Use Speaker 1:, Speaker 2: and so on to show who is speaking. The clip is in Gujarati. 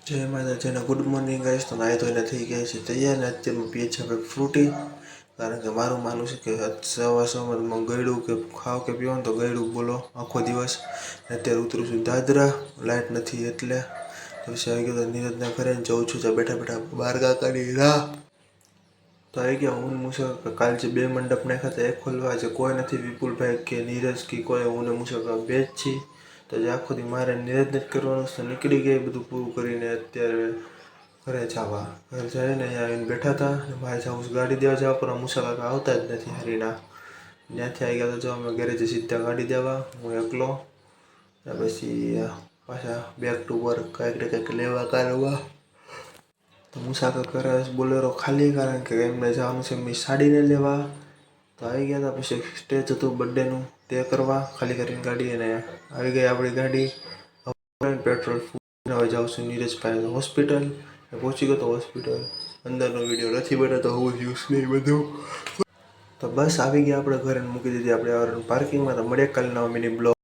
Speaker 1: જય માતાજીને ગુડ મોર્નિંગ ગાઈસ. તો નાહી ધોઈને થઈ ગયા છે તૈયાર ને અત્યારમાં પીએ છે આપણે ફ્રૂટી. કારણ કે મારું માનવું છે કે સવારમાં ગળ્યું કે ખાવ કે પીવો ને તો ગળ્યું બોલો આખો દિવસ. અત્યારે ઉતરું છું દાદરા, લાઇટ નથી એટલે પછી આવી ગયો તો નીરજના ઘરે જઉં છું ત્યાં બેઠા બેઠા બાર કાકાની રાહ. તો આવી ગયા હું મુસા કાલ જે 2 મંડપ નાખ્યા હતા એક ખોલવા છે કોઈ નથી, વિપુલભાઈ કે નીરજ કે કોઈ, હું ને મુસા 2 જ છીએ. તો જે આખો દી મારે નીરજને જ કરવાનું છે. નીકળી ગયા બધું પૂરું કરીને અત્યારે ઘરે જવા. ઘરે જઈને અહીંયા આવીને બેઠા હતા. ભાઈ જાઉં ગાડી દેવા જવા પણ મુસા કાકા આવતા જ નથી હરીના. ત્યાંથી આવી ગયા તો જો અમે ઘરેથી સીધા ગાડી દેવા, હું એકલો. પછી પાછા બેક ટુ વર્ક કાંઈક ને કંઈક લેવા કરવા. તો મુસા કાકા કરે બોલેરો ખાલી, કારણ કે એમને જવાનું છે મેં સાડીને લેવા. તો આવી ગયા હતા. પછી સ્ટેજ હતું બર્થડેનું તે કરવા, ખાલી કરીને ગાડી અને આવી ગઈ આપણી ગાડી. પેટ્રોલ ફૂલ હવે જાઉં છું નીરજભાઈ હોસ્પિટલ. પહોંચી ગયો તો હોસ્પિટલ. અંદરનો વિડીયો નથી બનાવતો, હું યુઝ નહીં બધું. તો બસ આવી ગયા આપણે ઘરે, મૂકી દીધી આપણે પાર્કિંગમાં. તો મળીએ કાલના મિની બ્લોગ.